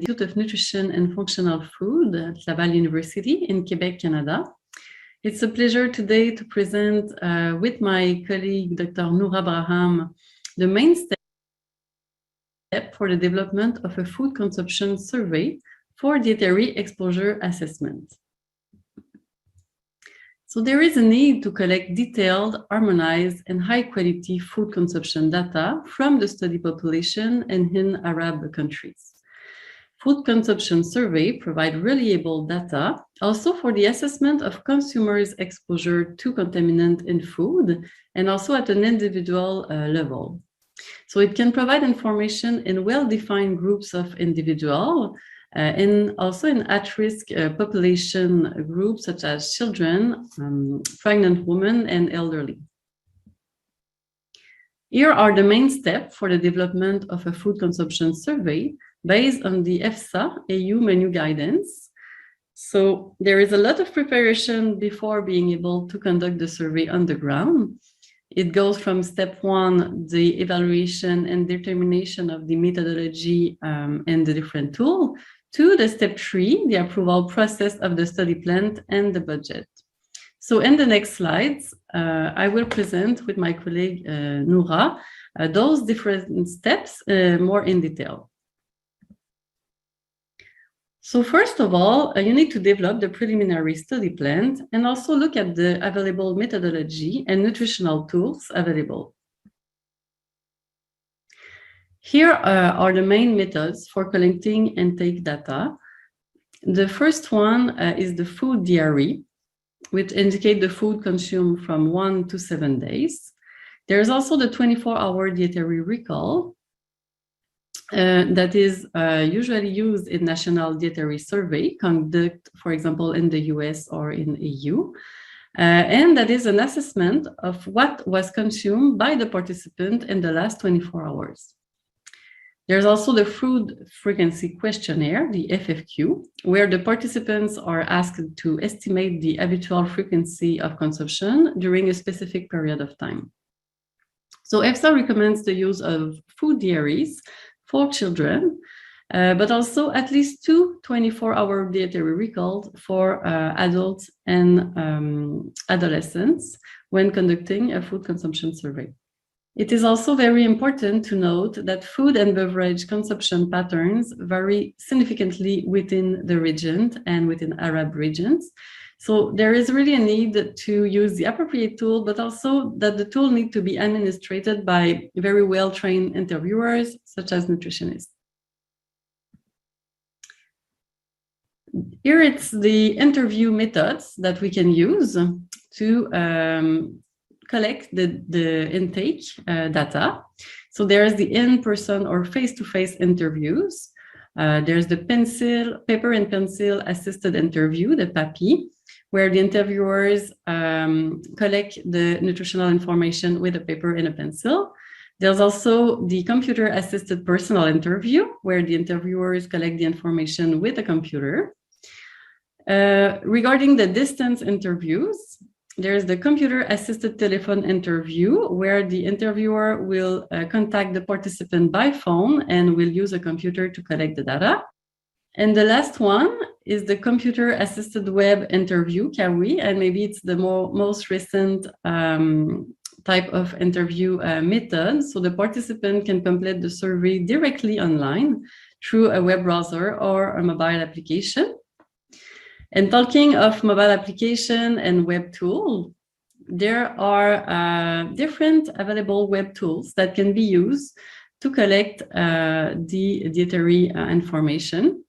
Institute of Nutrition and Functional Food at Laval University in Quebec, Canada. It's a pleasure today to present with my colleague, Dr. Noura Braham, the main step for the development of a food consumption survey for dietary exposure assessment. So there is a need to collect detailed, harmonized, and high-quality food consumption data from the study population and in Arab countries. Food consumption survey provide reliable data also for the assessment of consumers' exposure to contaminant in food and also at an individual level. So it can provide information in well-defined groups of individuals and also in at-risk population groups such as children, pregnant women, and elderly. Here are the main steps for the development of a food consumption survey based on the EFSA EU menu guidance. So there is a lot of preparation before being able to conduct the survey on the ground. It goes from step 1, the evaluation and determination of the methodology and the different tool, to the step 3, the approval process of the study plan and the budget. So in the next slides, I will present with my colleague Noura those different steps more in detail. So first of all, you need to develop the preliminary study plan and also look at the available methodology and nutritional tools available. Here are the main methods for collecting intake data. The first one is the food diary, which indicates the food consumed from 1 to 7 days. There's also the 24-hour dietary recall that is usually used in national dietary survey, conducted, for example, in the US or in EU. And that is an assessment of what was consumed by the participant in the last 24 hours. There's also the food frequency questionnaire, the FFQ, where the participants are asked to estimate the habitual frequency of consumption during a specific period of time. So EFSA recommends the use of food diaries for children, but also at least 2 24-hour dietary recalls for adults and adolescents when conducting a food consumption survey. It is also very important to note that food and beverage consumption patterns vary significantly within the region and within Arab regions. So there is really a need to use the appropriate tool, but also that the tool needs to be administered by very well-trained interviewers, such as nutritionists. Here it's the interview methods that we can use to collect the intake data. So there's the in-person or face-to-face interviews. There's the paper and pencil assisted interview, the PAPI, where the interviewers collect the nutritional information with a paper and a pencil. There's also the computer-assisted personal interview, where the interviewers collect the information with a computer. Regarding the distance interviews, there's the computer-assisted telephone interview, where the interviewer will contact the participant by phone and will use a computer to collect the data. And the last one is the computer-assisted web interview, CAWI, and maybe it's the most recent type of interview method. So the participant can complete the survey directly online through a web browser or a mobile application. And talking of mobile application and web tool, there are different available web tools that can be used to collect the dietary information.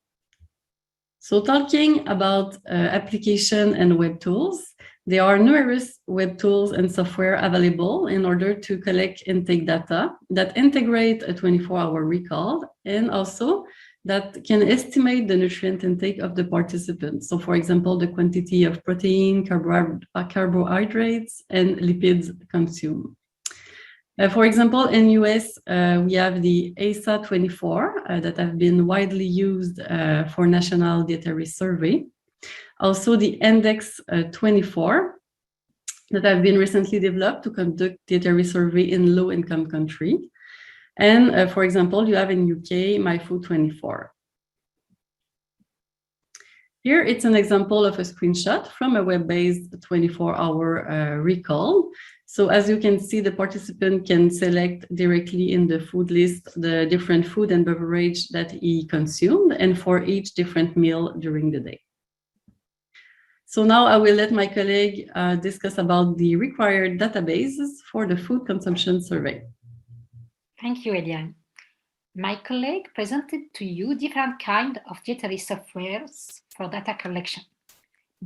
So talking about application and web tools, there are numerous web tools and software available in order to collect intake data that integrate a 24-hour recall and also that can estimate the nutrient intake of the participants. So for example, the quantity of protein, carbohydrates, and lipids consumed. For example, in US, we have the ASA 24 that have been widely used for national dietary survey. Also the Index 24 that have been recently developed to conduct dietary survey in low-income country. And for example, you have in UK, MyFood 24. Here, it's an example of a screenshot from a web-based 24-hour recall. So as you can see, the participant can select directly in the food list the different food and beverage that he consumed, and for each different meal during the day. So now I will let my colleague discuss about the required databases for the food consumption survey. Thank you, Eliane. My colleague presented to you different kinds of database softwares for data collection.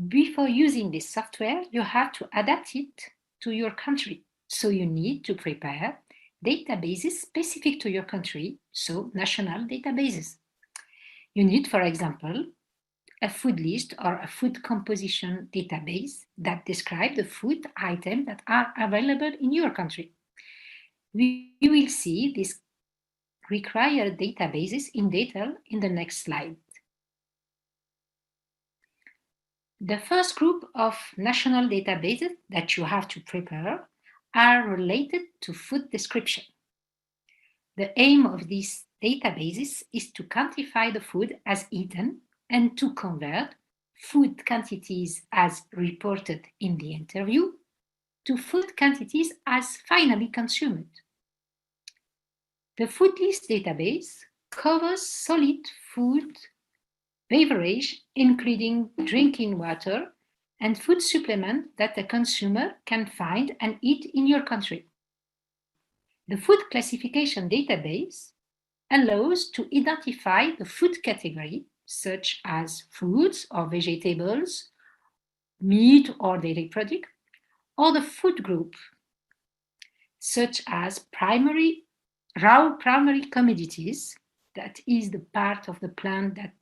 Before using this software, you have to adapt it to your country. So you need to prepare databases specific to your country, so national databases. You need, for example, a food list or a food composition database that describe the food items that are available in your country. We will see these required databases in detail in the next slide. The first group of national databases that you have to prepare are related to food description. The aim of these databases is to quantify the food as eaten and to convert food quantities as reported in the interview to food quantities as finally consumed. The food list database covers solid food, beverage, including drinking water, and food supplement that the consumer can find and eat in your country. The food classification database allows to identify the food category, such as fruits or vegetables, meat or dairy product, or the food group, such as raw primary commodities, that is the part of the plant that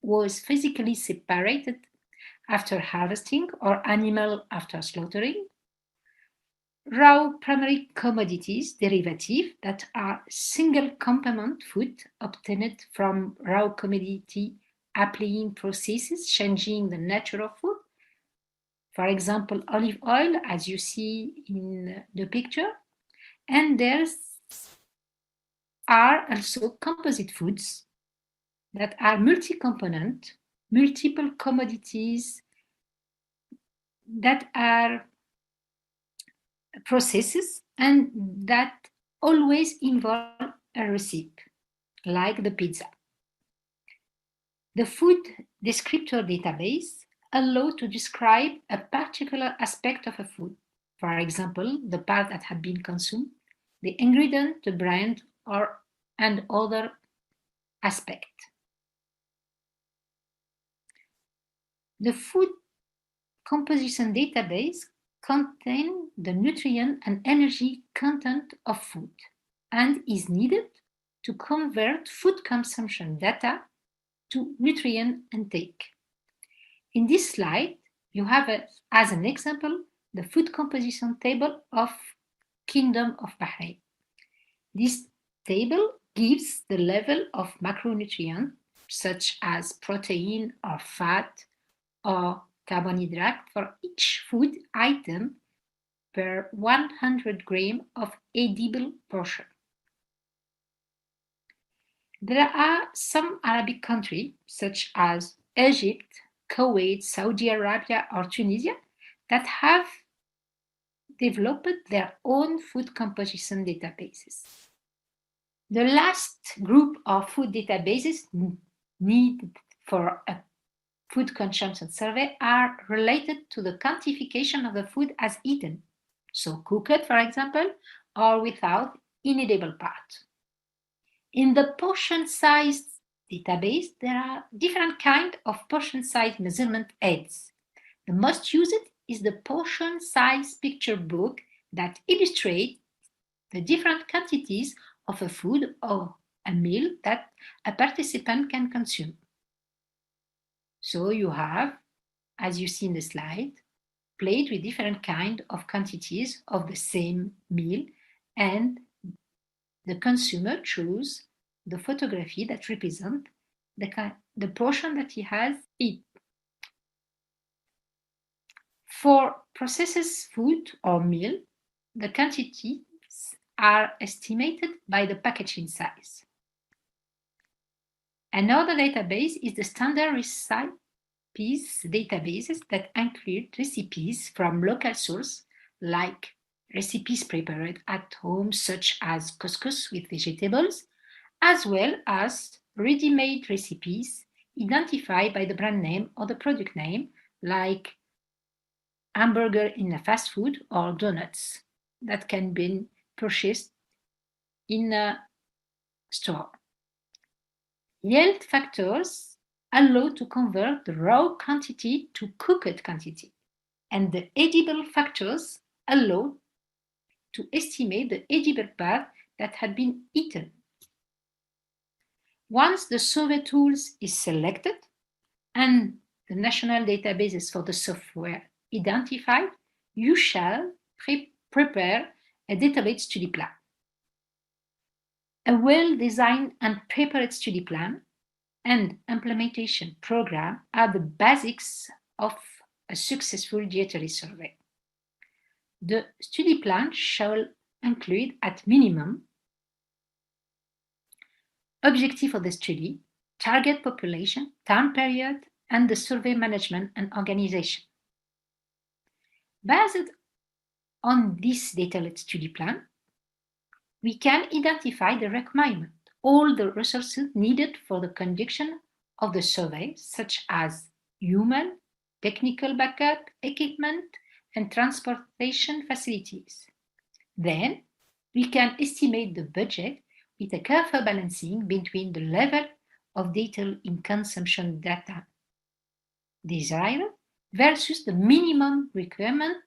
was physically separated after harvesting or animal after slaughtering, raw primary commodities derivative that are single component food obtained from raw commodity applying processes changing the nature of food. For example, olive oil, as you see in the picture. And there are also composite foods that are multi-component, multiple commodities that are processes and that always involve a recipe, like the pizza. The food descriptor database allows to describe a particular aspect of a food. For example, the part that had been consumed, the ingredient, the brand, and other aspect. The food composition database contains the nutrient and energy content of food and is needed to convert food consumption data to nutrient intake. In this slide, you have as an example the food composition table of Kingdom of Bahrain. This table gives the level of macronutrients such as protein or fat or carbohydrate for each food item per 100 grams of edible portion. There are some Arabic countries such as Egypt, Kuwait, Saudi Arabia, or Tunisia that have developed their own food composition databases. The last group of food databases needed for a food consumption survey are related to the quantification of the food as eaten, so cooked, for example, or without inedible part. In the portion size database, there are different kinds of portion size measurement aids. The most used is the portion size picture book that illustrates the different quantities of a food or a meal that a participant can consume. So you have, as you see in the slide, plate with different kinds of quantities of the same meal, and the consumer chooses the photography that represents the portion that he has eaten. For processed food or meal, the quantities are estimated by the packaging size. Another database is the standard recipes databases that include recipes from local sources, like recipes prepared at home, such as couscous with vegetables, as well as ready-made recipes identified by the brand name or the product name, like hamburger in a fast food or donuts that can be purchased in a store. Yield factors allow to convert the raw quantity to cooked quantity, and the edible factors allow to estimate the edible part that had been eaten. Once the survey tools is selected and the national databases for the software identified, you shall prepare a database study plan. A well-designed and prepared study plan and implementation program are the basics of a successful dietary survey. The study plan shall include at minimum objective of the study, target population, time period, and the survey management and organization. Based on this detailed study plan, we can identify the requirement, all the resources needed for the conduction of the survey, such as human, technical backup, equipment, and transportation facilities. Then, we can estimate the budget with a careful balancing between the level of detail in consumption data desired versus the minimum requirement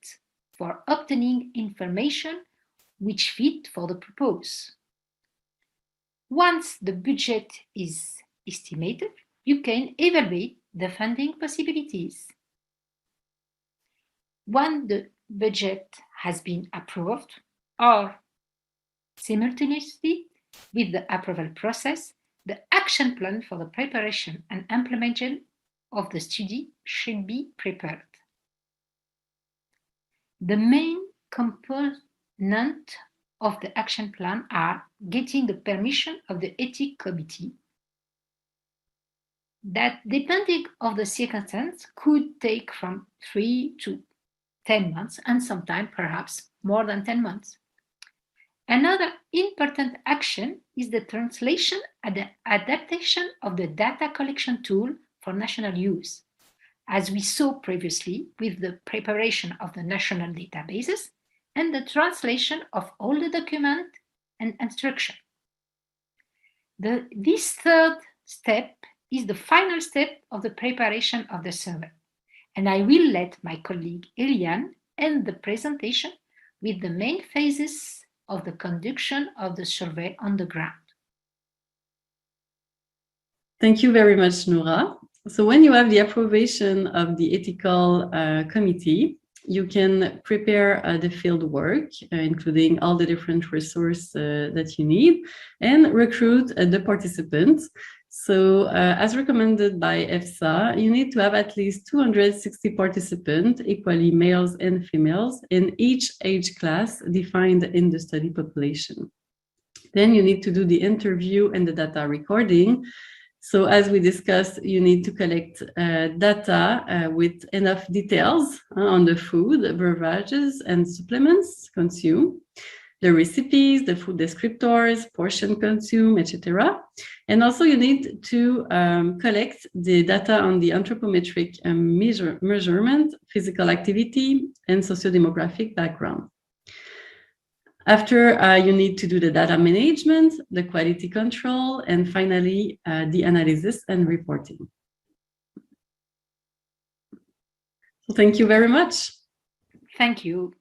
for obtaining information which fit for the purpose. Once the budget is estimated, you can evaluate the funding possibilities. Once the budget has been approved, or simultaneously with the approval process, the action plan for the preparation and implementation of the study should be prepared. The main components of the action plan are getting the permission of the ethics committee, that depending on the circumstance could take from 3 to 10 months and sometimes perhaps more than 10 months. Another important action is the translation and the adaptation of the data collection tool for national use, as we saw previously with the preparation of the national databases and the translation of all the document and instruction. This third step is the final step of the preparation of the survey, and I will let my colleague Eliane end the presentation with the main phases of the conduction of the survey on the ground. Thank you very much, Noura. So when you have the approbation of the ethical committee, you can prepare the field work, including all the different resources that you need, and recruit the participants. So as recommended by EFSA, you need to have at least 260 participants, equally males and females, in each age class defined in the study population. Then you need to do the interview and the data recording. So as we discussed, you need to collect data with enough details on the food, beverages, and supplements consumed, the recipes, the food descriptors, portion consumed, etc. And also you need to collect the data on the anthropometric measurement, physical activity, and sociodemographic background. After, you need to do the data management, the quality control, and finally, the analysis and reporting. So thank you very much. Thank you.